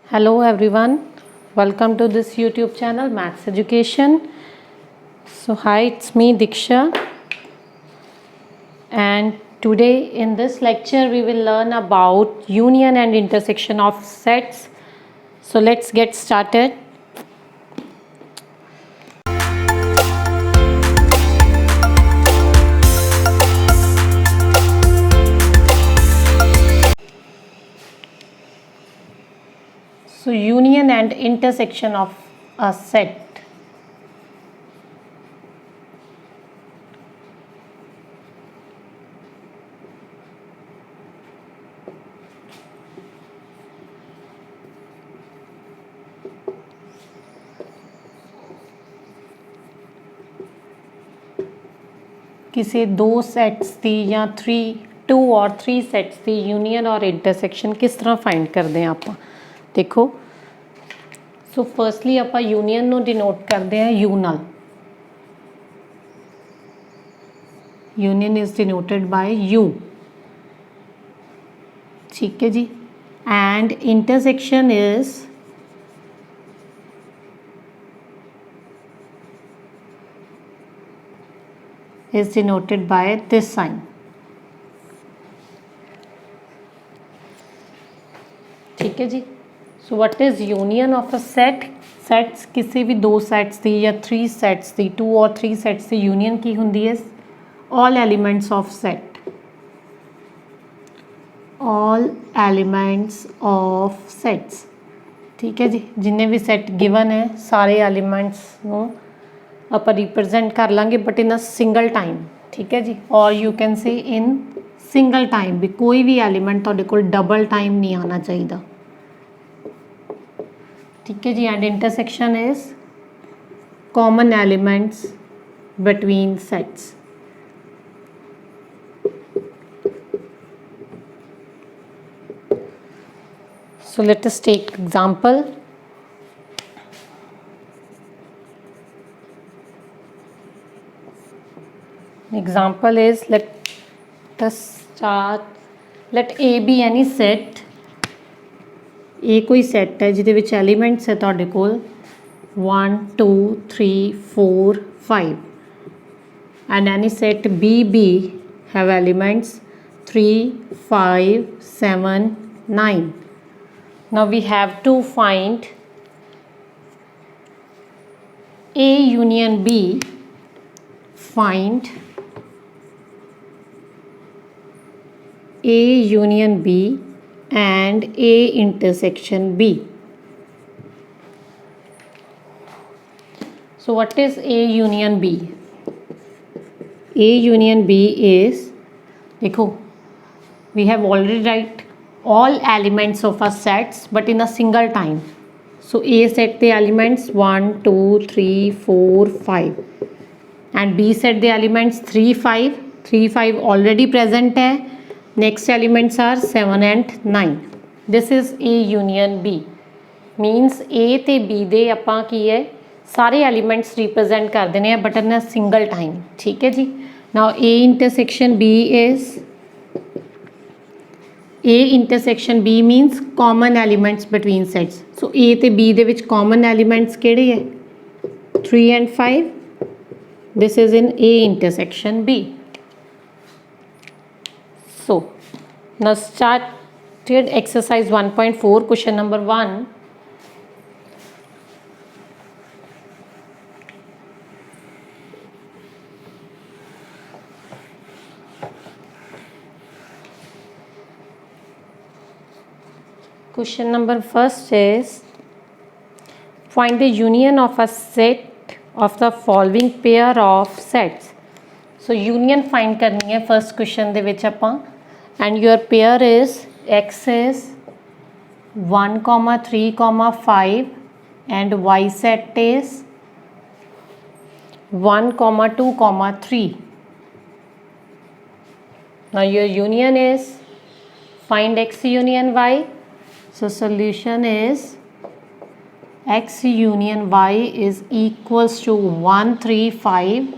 Hello everyone, welcome to this YouTube channel Maths Education. So hi, it's me Diksha, and today in this lecture we will learn about union and intersection of sets. So let's get started. So union and intersection of a set. किसी दो sets की या two और three sets की union और intersection किस तरह find करते हैं आप देखो। सो फर्स्टली आप यूनियन ਨੂੰ डिनोट करते हैं यू ਨਾਲ। Union is denoted by U, ठीक है जी। And intersection is denoted by this sign. ठीक है जी। So what is union of a set? Sets किसी भी दो सेट्स की या थ्री सेट्स की, टू और थ्री सेट्स की यूनियन की होंगी है all elements of set. All elements of sets, ठीक है जी। जिन्ने भी सेट गिवन है सारे एलिमेंट्स को आप रिप्रजेंट कर लाँगे but in a single time, ठीक है जी। और यू कैन से इन सिंगल टाइम भी कोई भी एलिमेंट तुहाडे कोल डबल टाइम नहीं आना चाहिए, ठीक है जी। And intersection is common elements between sets. So let us take example. Example is let us start. Let A be any set. A कोई set है जिहदे विच elements है तुहाडे कोल 1 2 3 4 5 and any set B have elements 3 5 7 9. Now we have to find A union B. Find A union B and A intersection B. So what is A union B? A union B is, देखो, we have already write all elements of a sets but in a single time. So A set the elements 1 2 3 4 5 and B set the elements 3 5 3 5 already present है। Next elements are 7 and 9. This is A union B. Means A ते B दे आपां की है सारे elements represent कर देने हैं but in a single time, ठीक है जी। Now A intersection B is, A intersection B means common elements between sets. So A ते B दे विच common elements केड़े है 3 and 5. This is in A intersection B. So now started exercise 1.4 question number 1. Question number first is find the union of a set of the following pair of sets. So union find करनी है first question दे विच आपां। And your pair is x is 1 3 5 and y set is 1 2 3. Now your union is find x union y. So solution is x union y is equals to 1 3 5,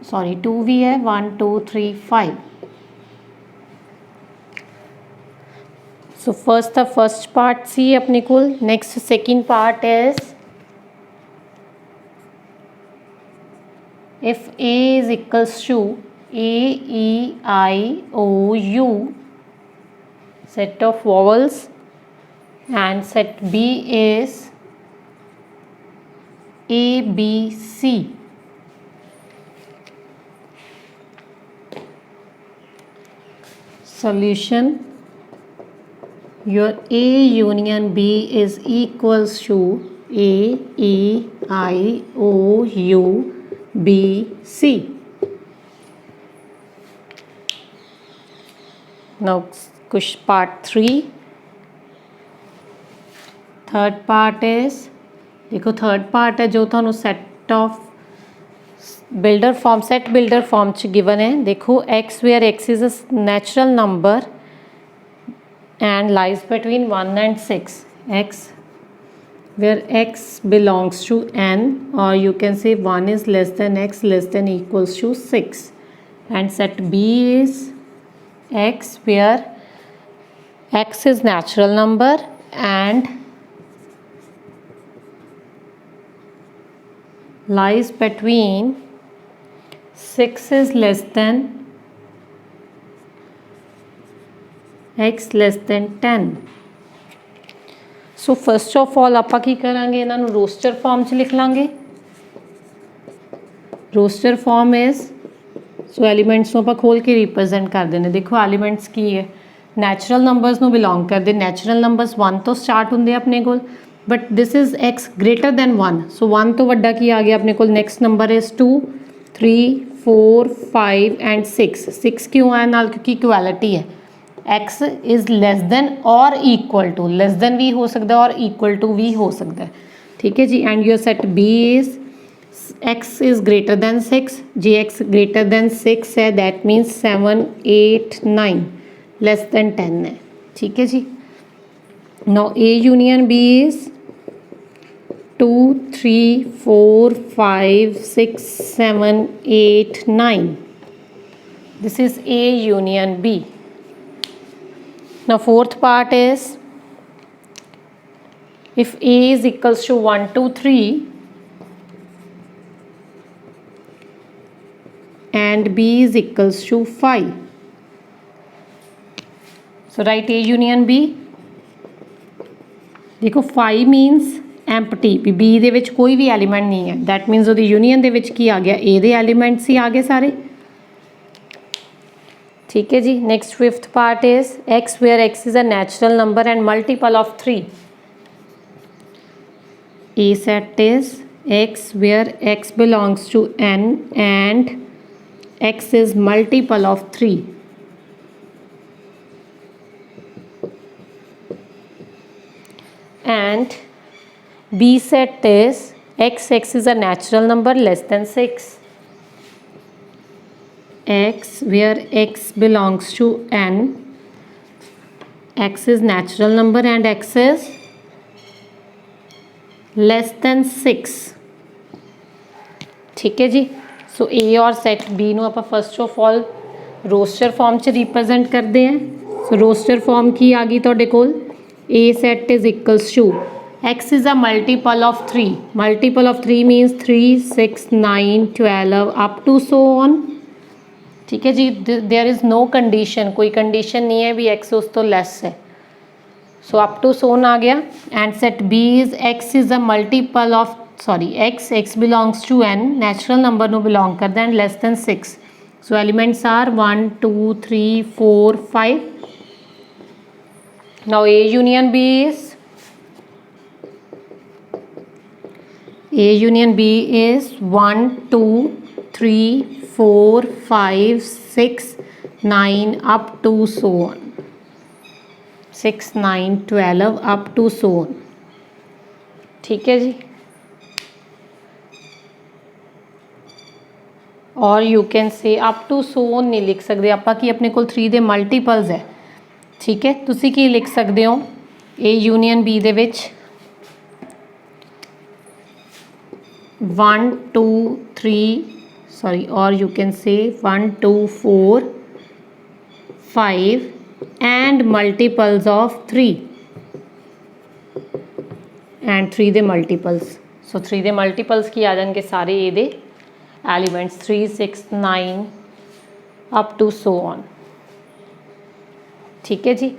sorry 2v है 1 2 3 5. So first the first part सी अपने को. Next second part is if A is equals to A, E, I, O, U set of vowels and set B is A, B, C. Solution: your A union B is equals to A, E, I, O, U, B, C. Now question part 3. Third part is, देखो third part है जो थानू set of builder form set builder form च given है. देखो x where x is a natural number and lies between 1 and 6. X where x belongs to n, or you can say 1 is less than x less than equals to 6, and set B is x where x is natural number and lies between 6 is less than x less than 10. So first of all ਆਪਾਂ ਕੀ ਕਰਾਂਗੇ, ਇਹਨਾਂ ਨੂੰ roster farm 'ਚ ਲਿਖ ਲਾਂਗੇ. Roster form is, so elements ਨੂੰ ਆਪਾਂ ਖੋਲ ਕੇ ਰਿਪਰੈਜ਼ੈਂਟ ਕਰਦੇ ਨੇ. ਦੇਖੋ ਐਲੀਮੈਂਟਸ ਕੀ ਹੈ, ਨੈਚੁਰਲ ਨੰਬਰਸ ਨੂੰ ਬਿਲੋਂਗ ਕਰਦੇ. ਨੈਚੁਰਲ ਨੰਬਰਸ 1 ਤੋਂ ਸਟਾਰਟ ਹੁੰਦੇ ਆਪਣੇ ਕੋਲ, but this is x greater then 1. ਸੋ 1 ਤੋਂ ਵੱਡਾ ਕੀ ਆ ਗਿਆ ਆਪਣੇ ਕੋਲ, ਨੈਕਸਟ ਨੰਬਰ ਇਜ਼ 2, 3, 4, 5 ਐਂਡ 6. 6 ਕਿਉਂ ਆਇਆ ਨਾਲ, ਕਿਉਂਕਿ ਇਕੁਐਲਿਟੀ ਹੈ. x इज़ लेस देन और इक्वल टू, लेस देन भी हो सकता है और इक्वल टू भी हो सकता है. ठीक है जी. And your set B is x is greater than 6. जी x ग्रेटर देन 6 है, दैट मीन्स 7, 8, 9 लेस देन 10 है. ठीक है जी. Now A union B is 2, 3, 4, 5, 6, 7, 8, 9. This is A union B. Now fourth part is, if A is equals to 1, 2, 3 and B is equals to 5. So write A union B. देखो 5 means empty, B ਦੇ ਵਿੱਚ ਕੋਈ ਵੀ element नहीं है. That means ਉਹਦੀ union ਦੇ ਵਿੱਚ ਕੀ ਆ ਗਿਆ, A ਦੇ एलिमेंट्स ही आ गए सारे. ठीक है जी. Next fifth part is x where x is a natural number and multiple of 3. A set is x where x belongs to n and x is multiple of 3. And B set is x is a natural number less than 6. X where x belongs to n, x is natural number and x is less than 6. ठीक है जी. So A और set B ਨੂੰ ਆਪਾਂ first of all roster form 'ਚ represent करते हैं. सो roster form की आ गई ਤੁਹਾਡੇ ਕੋਲ, A set is equals to x is a multiple of 3. Multiple of 3 means 3, 6, 9, 12 up to so on. ठीक है जी. देयर इज़ नो कंडीशन, कोई कंडीशन नहीं है भी x उस तो लेस है. सो अप टू सोन आ गया. And set B is x is a multiple of, sorry x belongs to n, natural number ਨੂੰ बिलोंग करता है, and less than 6. So elements are 1, 2, 3, 4, 5. Now A union B is, A union B is 1, 2, 3, 4, 5, 6, 9 up to so on. 6, 9, 12 up to so on. ठीक है जी. और you can say up to so on नहीं लिख सकते ਆਪਾਂ कि अपने कोल 3 ਦੇ ਮਲਟੀਪਲਸ है. ठीक है. ਤੁਸੀਂ ਕੀ ਲਿਖ ਸਕਦੇ ਹੋ A यूनियन B ਦੇ ਵਿੱਚ 1, 2, 3, sorry, or you can say 1, 2, 4, 5, and multiples of 3 and 3 ਦੇ multiples. So 3 ਦੇ multiples ਕੀ ਆ ਜਾਣਗੇ ਸਾਰੇ ਇਹਦੇ elements 3 6 9 up to so on. ਠੀਕ ਹੈ ਜੀ.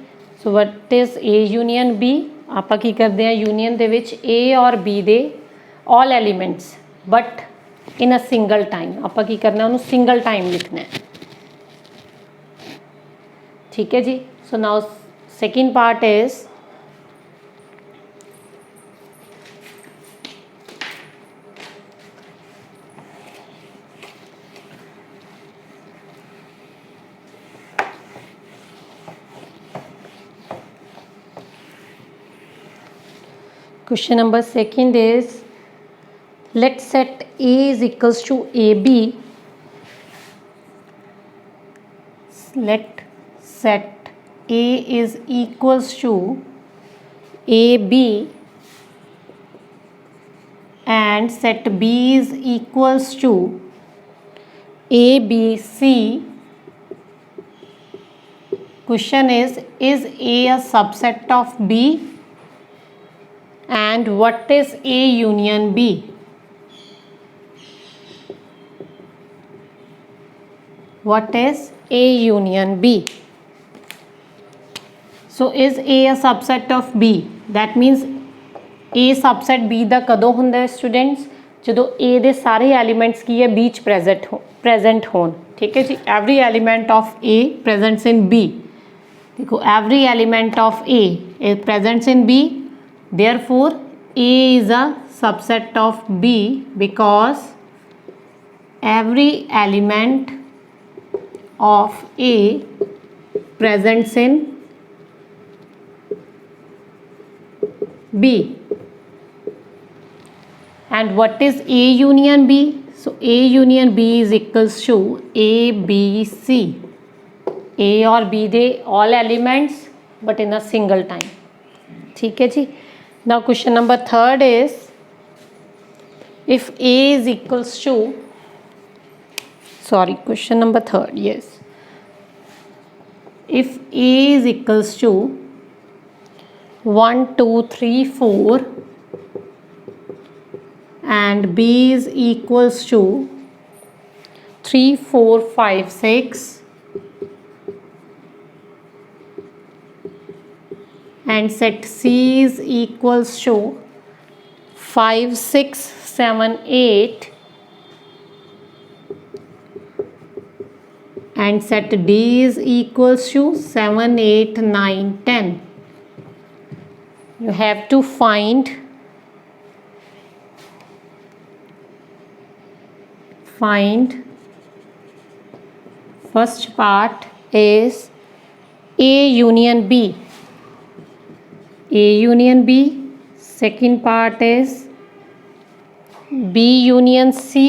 So what is A union B? ਆਪਾਂ ਕੀ ਕਰਦੇ ਹਾਂ ਯੂਨੀਅਨ ਦੇ ਵਿੱਚ A ਔਰ B ਦੇ all elements but in a single time. ਆਪਾਂ ਕੀ ਕਰਨਾ ਉਹਨੂੰ single time ਲਿਖਣਾ ਹੈ. ठीक है जी. So now second part is question number second is let's set A is equals to AB. Let set A is equals to AB and set B is equals to ABC. Question is A a subset of B? And what is A union B? What is A union B? So is A a subset of B? That means A subset B ਦਾ ਕਦੋਂ ਹੁੰਦਾ ਹੈ students ਜਦੋਂ A ਦੇ ਸਾਰੇ elements ਕੀ ਹੈ B ਚ present ਹੋਣ. ਠੀਕ ਹੈ ਜੀ. Every element of A presents in B. देखो every element of A is present in B, therefore A is a subset of B because every element of A presents in B. And what is A union B? So A union B is equals to A, B, C. A और B they all elements but in a single time. ठीक है जी. Now question number third is if A is equals to question number third, yes, if A is equals to 1 2 3 4 and B is equals to 3 4 5 6 and set C is equals to 5 6 7 8 and set D is equals to 7 8 9 10. You have to find first part is A union B. A union B. Second part is B union C.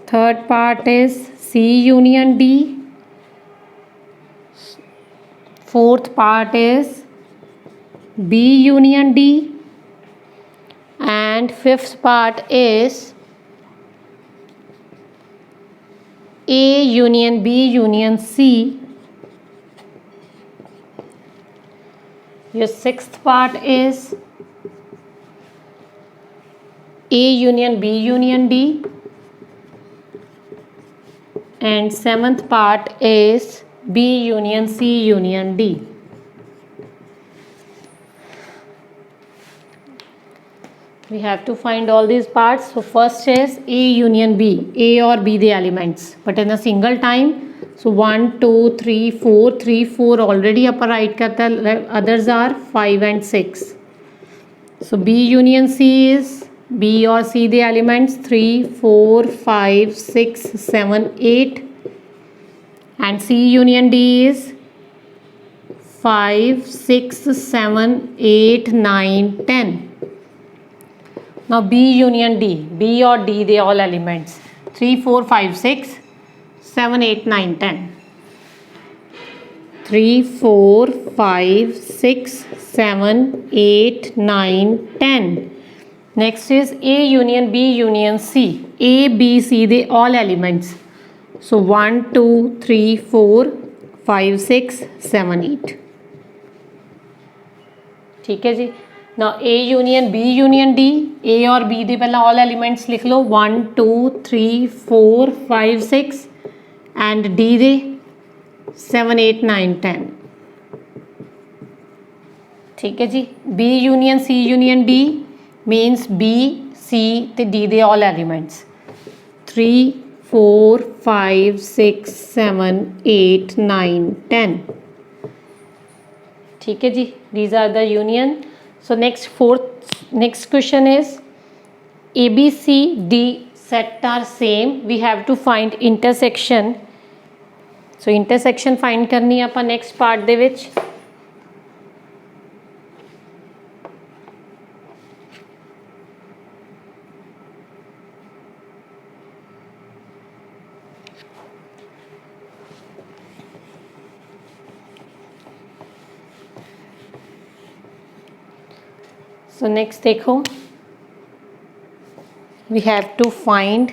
Third part is C union D. Fourth part is B union D. And fifth part is A union B union C. Your sixth part is A union B union D. And seventh part is B union C union D. We have to find all these parts. So first is A union B, A or B the elements but in a single time. So 1 2 3 4 3 4 already upper right karta, others are 5 and 6. So B union C is B or C the elements 3 4 5 6 7 8 and C union D is 5 6 7 8 9 10. Now B union D, B or D they all elements 3 4 5 6 7 8 9 10. 3 4 5 6 7 8 9 10. Next is A union B union C. A B C they all elements. So 1 2 3 4 5 6 7 8। ठीक है जी। ना A union B union D, A और B दे पहला all elements लिख लो 1 2 3 4 5 6 and D दे 7 8 9 10। ठीक है जी। B union C union D मीनस B C ते D they all elements 3 4 5 6 7 8 9 10। ठीक है जी। These are the union. So next question is A B C D set are same, we have to find intersection। So intersection find करनी है ਆਪਾਂ next part ਦੇ ਵਿੱਚ। So next देखो, we have to find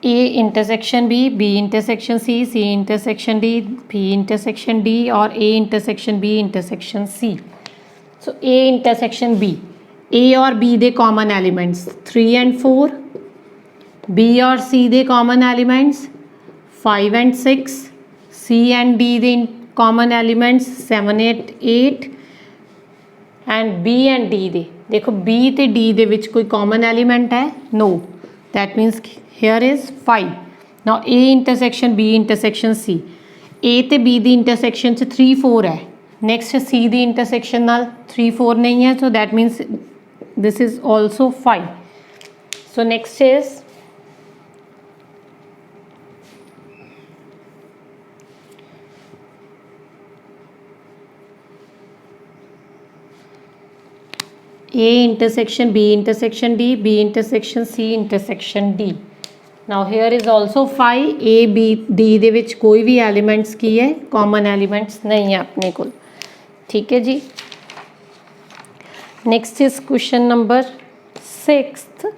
A intersection B, B intersection C, C intersection D, B intersection D और A intersection B intersection C। So A intersection B, A और B दे common elements 3 and 4, B और C दे common elements 5 and 6, C and D दे common elements 7 8 8 and B and D दे। देखो B ते D दे विच कोई कॉमन एलिमेंट है? No, that means here is 5। Now A intersection B intersection C, A ते B दी इंटरसेक्शन च 3 4 है, नेक्स्ट C दी इंटरसेक्शन नाल 3 4 नहीं है, so that means this is also 5। So next is A intersection B intersection D, B intersection C intersection D। Now here is also 5, A B D ਦੇ ਵਿੱਚ ਕੋਈ ਵੀ elements की है कॉमन एलिमेंट्स नहीं है अपने को। ठीक है जी। Next is question number 6।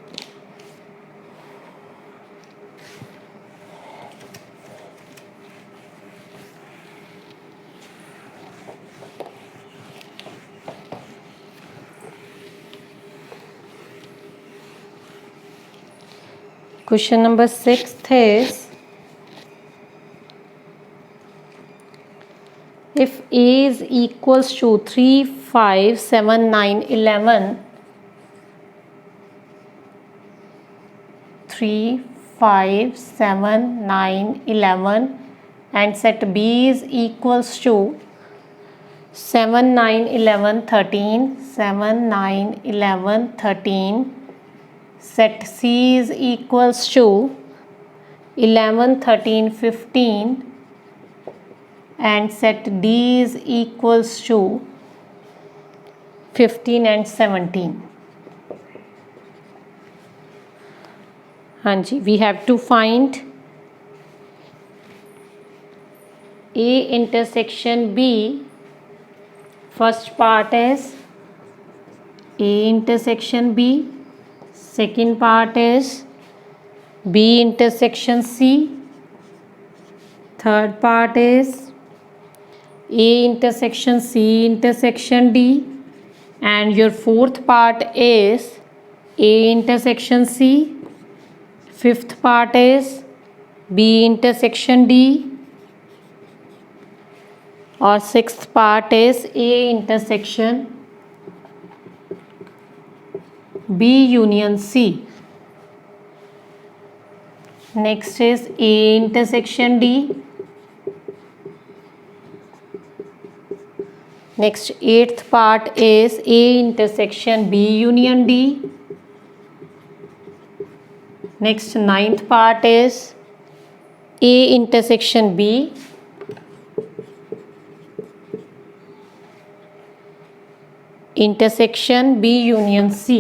Question number 6 is, if A is equals to 3 5 7 9 11, 3 5 7 9 11 and set B is equals to 7 9 11 13, 7 9 11 13, set C is equals to 11 13 15 and set D is equals to 15 and 17। हाँ जी, we have to find A intersection B। first part is A intersection B, second part is B intersection C, third part is A intersection C intersection D, and your fourth part is A intersection C, fifth part is B intersection D, और sixth part is A intersection B union C। next is A intersection D, next eighth part is A intersection B union D, next ninth part is A intersection B, intersection B union C।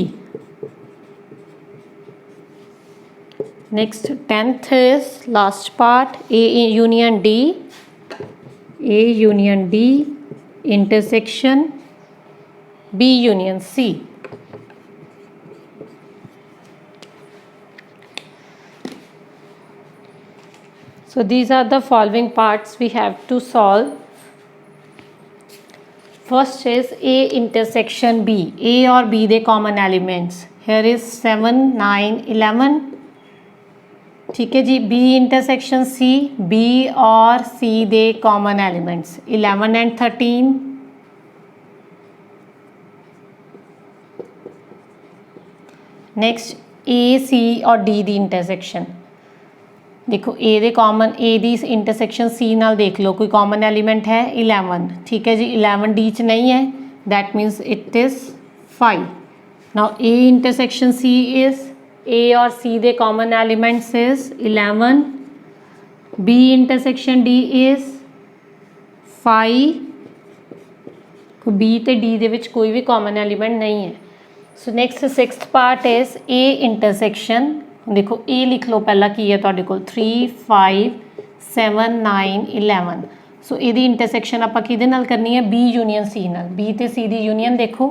next 10th is last part A union D, A union D intersection B union C। So these are the following parts we have to solve. First is A intersection B. A और B the common elements. Here is 7, 9, 11. ठीक है जी. B intersection C. B और C the common elements. 11 and 13. Next A, C और D the intersection. देखो ए दे common A the intersection C नाल देख लो कोई common element है 11. ठीक है जी. 11 डी च नहीं है. That means it is 5. Now A intersection C is A और सी दे common elements is 11. B intersection D is 5. B ते डी दे विच कोई भी कॉमन एलिमेंट नहीं है. So next sixth part is A intersection. देखो ए लिख लो पहला की है तुहाडे कोल 3, 5, 7, 9, 11. सो इहदी इंटरसेक्शन आपां किहदे नाल करनी है बी यूनियन सी नाल. बी ते सी दी यूनियन देखो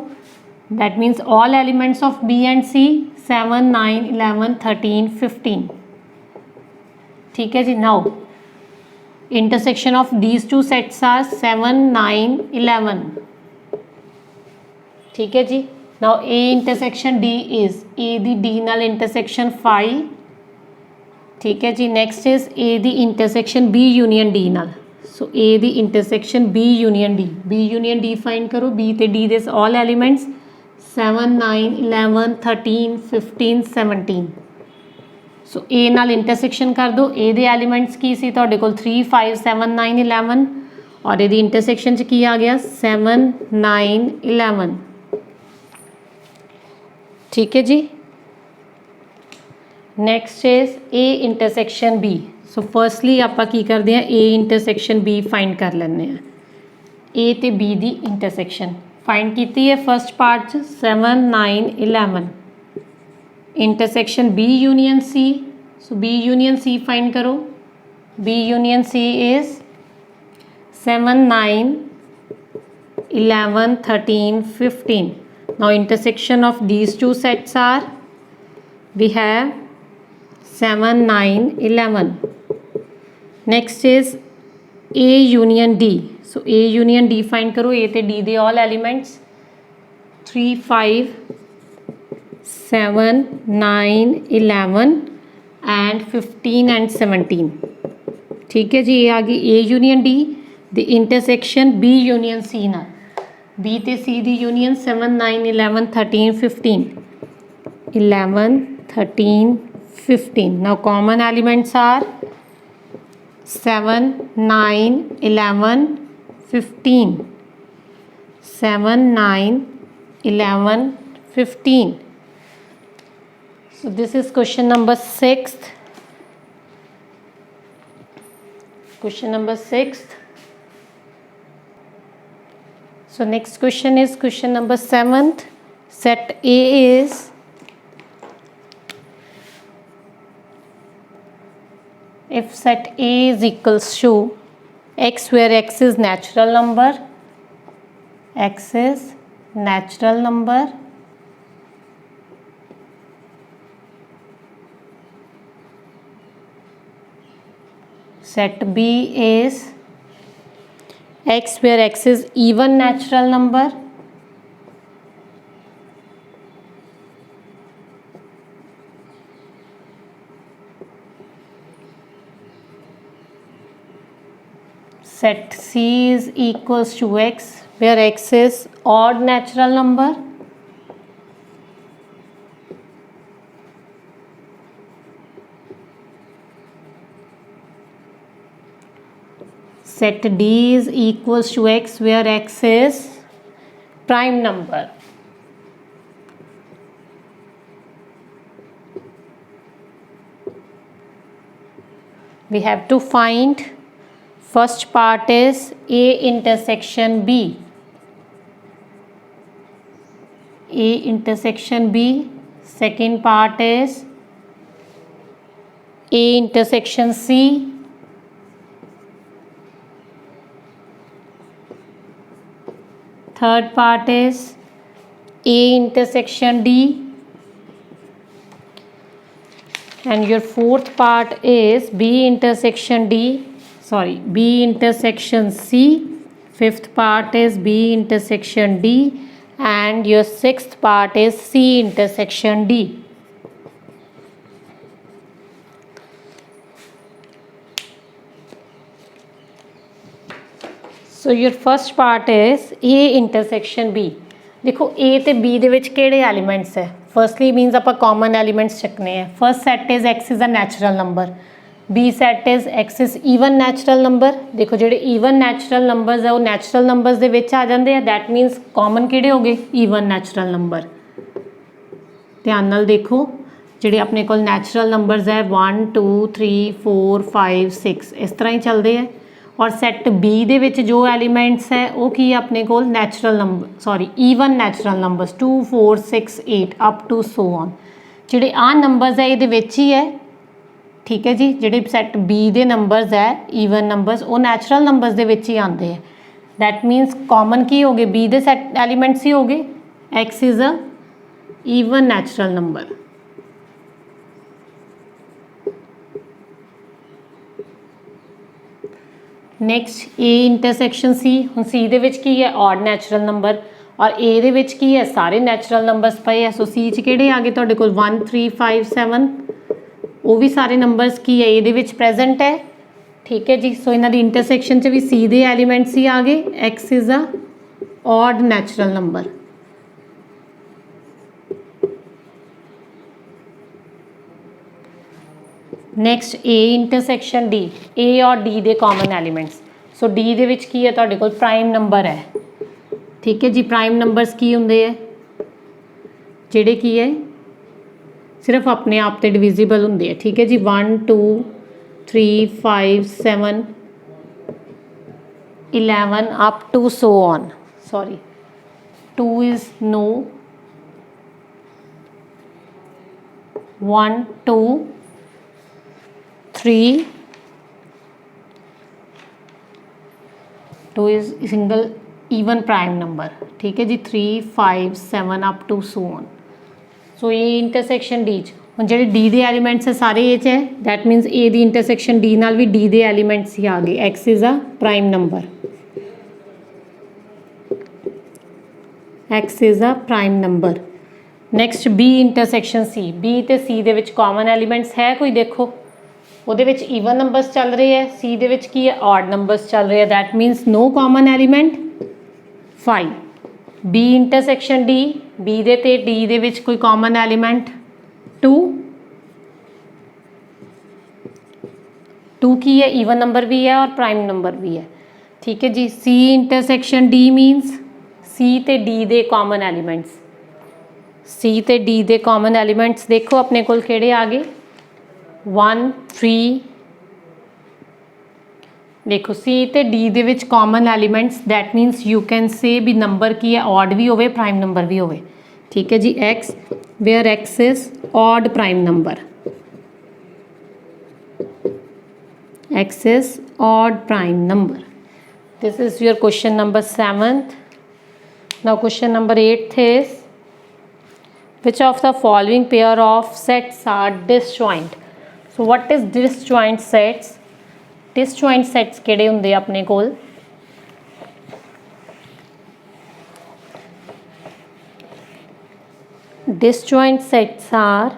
that means all elements of B and C 7, 9, 11, 13, 15. ठीक है जी. Now intersection of these two sets are 7, 9, 11. ठीक है जी. Now A intersection D is A the D नाल intersection 5. ठीक है जी. Next is A the intersection B union D नाल. So A the intersection B union D. B union D find करो. B ते D they all elements 7, 9, 11, 13, 15, 17. So A नाल intersection कर दो. A they elements की सी तुहाडे कोल 3, 5, 7, 9, 11 और इहदी intersection च की आ गया 7, 9, 11. ठीक है जी. Next is A intersection B. So firstly आप की करते हैं ए इंटरसेक्शन बी फाइंड कर लेने हैं. ए ते बी दी इंटरसेक्शन फाइंड की है first part 7, 9, 11. Intersection B union C. So B union C find करो. B union C is 7, 9, 11, 13, 15. Now intersection of these two sets are we have 7, 9, 11. Next is A union D. So A union D find करो. A ते D they all elements 3, 5, 7, 9, 11 and 15 and 17. ठीक है जी. ये आ गई A union D the intersection B union C ना. B ते C दी union 7, 9, 11, 13, 15. 11, 13, 15. Now common elements are 7, 9, 11, 15. 7, 9, 11, 15. So this is question number 6. Question number 6. So next question is question number 7th. Set A is if set A is equals to x where x is natural number, x is natural number, set B is x where x is even natural number, set C is equals to x where x is odd natural number, set D is equals to x where x is prime number. We have to find first part is A intersection B. A intersection B. Second part is A intersection C. Third part is A intersection D. and your fourth part is B intersection D, sorry, B intersection C. Fifth part is B intersection D, and your sixth part is C intersection D. So your first part is A intersection B. देखो A ते B दे विच किहड़े elements है। Firstly means आपां common elements चकने हैं। First set is x is a natural number, B set is x is even natural number. देखो जिहड़े ईवन नैचुरल नंबर्स है वो नैचुरल नंबर्स दे विच आ जांदे आ, दैट मीनस कॉमन किहड़े हो गए, ईवन नैचुरल नंबर। ध्यान नाल देखो जिहड़े अपने कोल नैचुरल नंबर्स है 1 2 3 4 5 6 इस तरह ही चलते हैं। और सैट बी दे विच जो एलीमेंट्स है वो की है अपने कोल natural number, sorry even natural numbers 2 4 6 8 up to so on. जिहड़े आ नंबर्स है ये विच ही है, ठीक है जी। जिहड़े सैट बी दे नंबर्स है ईवन नंबर्स वो नैचुरल नंबर्स दे विच ही आते हैं। दैट मीनस कॉमन की हो गए बी दे सैट एलीमेंट्स ही हो गए, x is a even natural number. Next A intersection C. हुण सी दे विच की है ऑड नैचुरल नंबर और ए दे विच की है सारे नैचुरल नंबर्स पे है। सो सी च किहड़े आ गए तुहाडे कोल 1 3 5 7, वो भी सारे नंबर्स की है ए दे विच प्रेजेंट है, ठीक है जी। सो इन्हां दी इंटरसैक्शन च भी सी दे एलीमेंट्स ही आ गए। X is a odd natural number. Next A intersection D. A और डी दे कॉमन एलीमेंट्स। सो डी दे विच की है तुहाडे कोल प्राइम नंबर है, ठीक है जी। प्राइम नंबर्स की हुंदे है जिहड़े की है सिर्फ अपने आप ते डिविजिबल हुंदे है, ठीक है जी। 1 2 3 5 7 11 up to so on. Sorry 2 is no, 1 2 3 2 is single even prime number, ठीक है जी। 3 5 7 up to so on. So ये इंटरसैक्शन डी च हुण जिहड़े डी दे एलीमेंट्स है सारे ए च है, दैट मीनस ए दी इंटरसैक्शन डी नाल भी डी दे एलीमेंट्स ही आ गए। X is a prime number, x is a prime number. Next B intersection C. B ते सी दे विच कॉमन एलीमेंट्स है कोई, देखो ਉਹਦੇ ਵਿੱਚ ਈਵਨ ਨੰਬਰਸ ਚੱਲ ਰਹੇ ਹੈ, ਸੀ ਦੇ ਵਿੱਚ ਕੀ ਹੈ ऑड ਨੰਬਰਸ ਚੱਲ ਰਹੇ ਹੈ, that means no common element 5। B intersection D. B ਦੇ ਤੇ ਡੀ ਦੇ ਵਿੱਚ ਕੋਈ कॉमन एलीमेंट 2 2 की है ईवन नंबर भी है और प्राइम नंबर भी है, ठीक है जी। सी इंटरसैक्शन डी मीनस सी ते डी दे कॉमन एलीमेंट्स। सी ते डी दे कॉमन एलीमेंट्स देखो अपने कोल किहड़े आ गए 1 3। देखो सी ते डी दे विच common elements, that मीनस you can से भी नंबर की है ऑड भी होवे प्राइम नंबर भी होवे, ठीक है जी। X where x is odd prime number, x is odd prime number. This is your question number 7th। Now question number 8th is which of the following pair of sets are disjoint। So what is disjoint sets. Disjoint sets किहड़े हुंदे अपने कोल, disjoint SATS are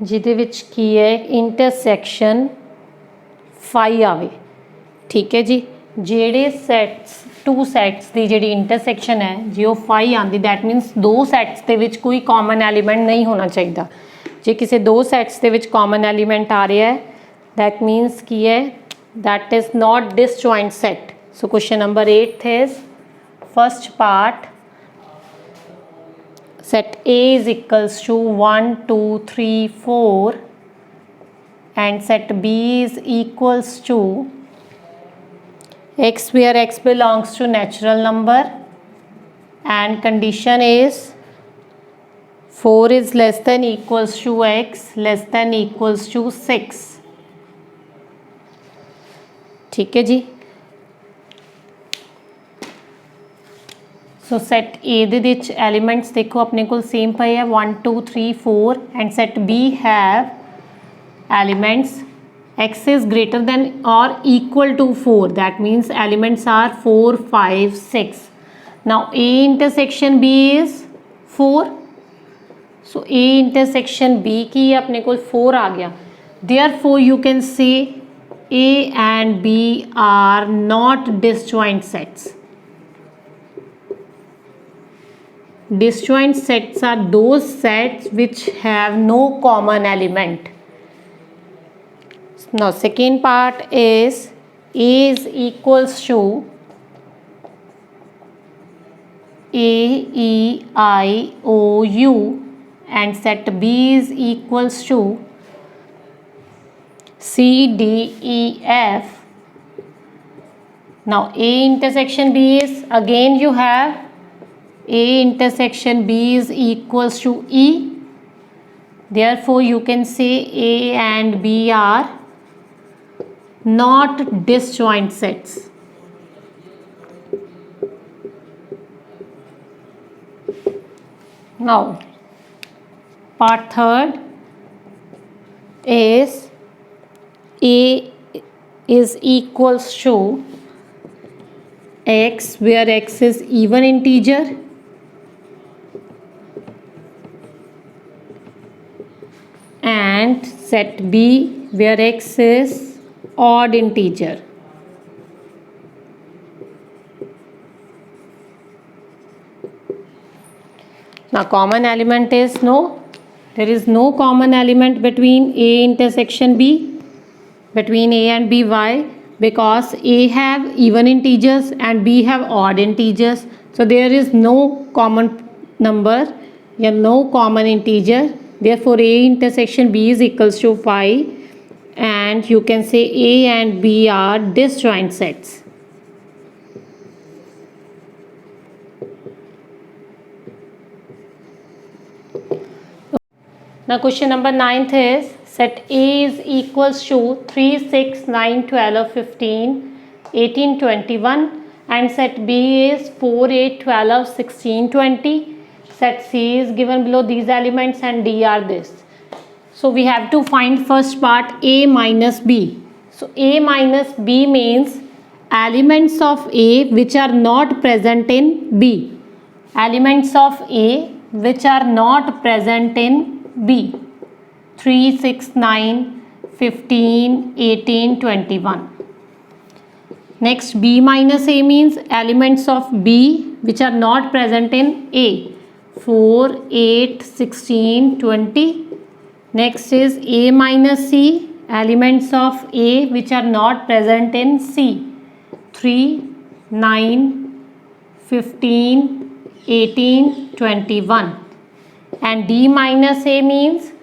जिहदे विच की है intersection phi आवे, ठीक है जी। जिहड़े सैट्स टू सैट्स की जिहड़ी इंटरसैक्शन है जे वो फाई आती, दैट मीनस दो सैट्स के विच कोई कॉमन एलीमेंट नहीं होना चाहिए। जे किसी दो सैट्स के विच कॉमन एलीमेंट आ रहा है दैट मीनस की है that is not disjoint set. So question number 8th is first part set A is equals to 1 2 3 4 and set B is equals to x where x belongs to natural number and condition is 4 is less than equals to x less than equals to 6, ठीक है जी। सो set ए दे विच elements देखो अपने को same पे है 1 2 3 4 and set B have elements x is greater than or equal to 4, that means elements are 4 5 6. Now a intersection b is 4, so a intersection b की अपने को 4 आ गया, therefore you can say a and b are not disjoint sets. Disjoint sets are those sets which have no common element. Now second part is A is equals to A E I O U and set B is equals to C D E F. Now A intersection B is, again you have A intersection B is equals to E, therefore you can say A and B are not disjoint sets. Now part third is A is equals to x, where x is even integer, and set B where x is odd integer. Now common element is no, there is no common element between A intersection B, between A and B. Why? Because A have even integers and B have odd integers, so there is no common number, no common integer, therefore A intersection B is equals to 5, and you can say A and B are disjoint sets. Now question number 9th is set A is equals to 3 6 9 12 15 18 21 and set B is 4 8 12 16 20. Set C is given below these elements and D are this. So we have to find first part A minus B. So A minus B means elements of A which are not present in B. Elements of A which are not present in B. 3 6 9 15 18 21. Next B minus A means elements of B which are not present in A. 4 8 16 20. Next is A minus C, elements of A which are not present in C. 3 9 15 18 21. And D minus A means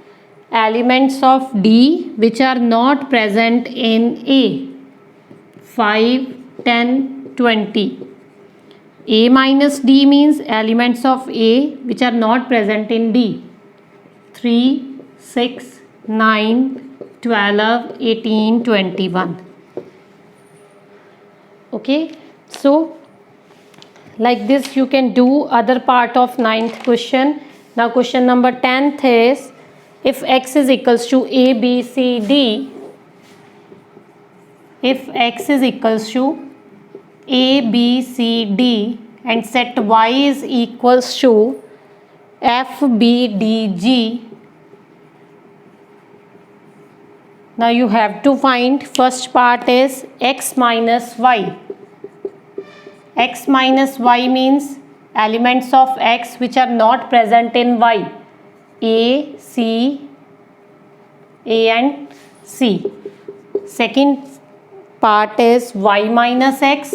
elements of D which are not present in A. 5 10 20. A minus D means elements of A which are not present in D. 3 6 9 12 18 21. Okay, so like this you can do other part of 9th question. Now question number 10th is if x is equals to A B C D, if x is equals to A B C D and set y is equals to F B D G, now you have to find first part is x minus y. X minus y means elements of x which are not present in y. A, C, A and C. Second part is y minus x,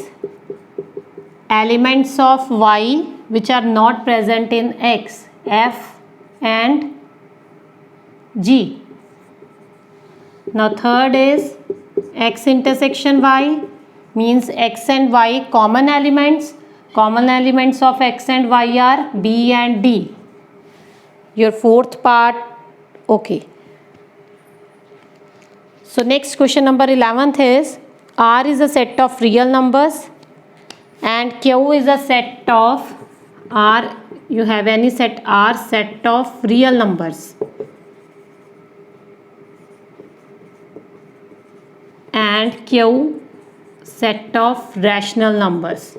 elements of y which are not present in x, F and G. Now third is x intersection y, means x and y common elements. Common elements of x and y are B and D. Your fourth part, okay. So next question number 11th is R is a set of real numbers and Q is a set of R, you have any set R, set of real numbers, and Q, set of rational numbers.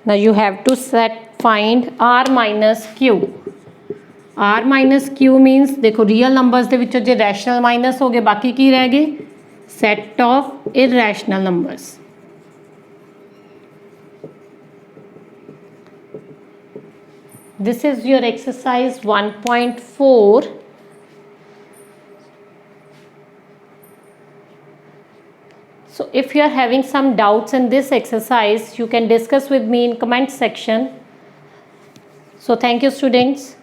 Now you have to find R minus Q. R minus Q means देखो real numbers ਦੇ ਵਿੱਚੋਂ ਜੇ rational minus हो गए बाकी की रह गए set of irrational numbers. This is your exercise 1.4. So if you are having some doubts in this exercise, you can discuss with me in comment section. So thank you, students.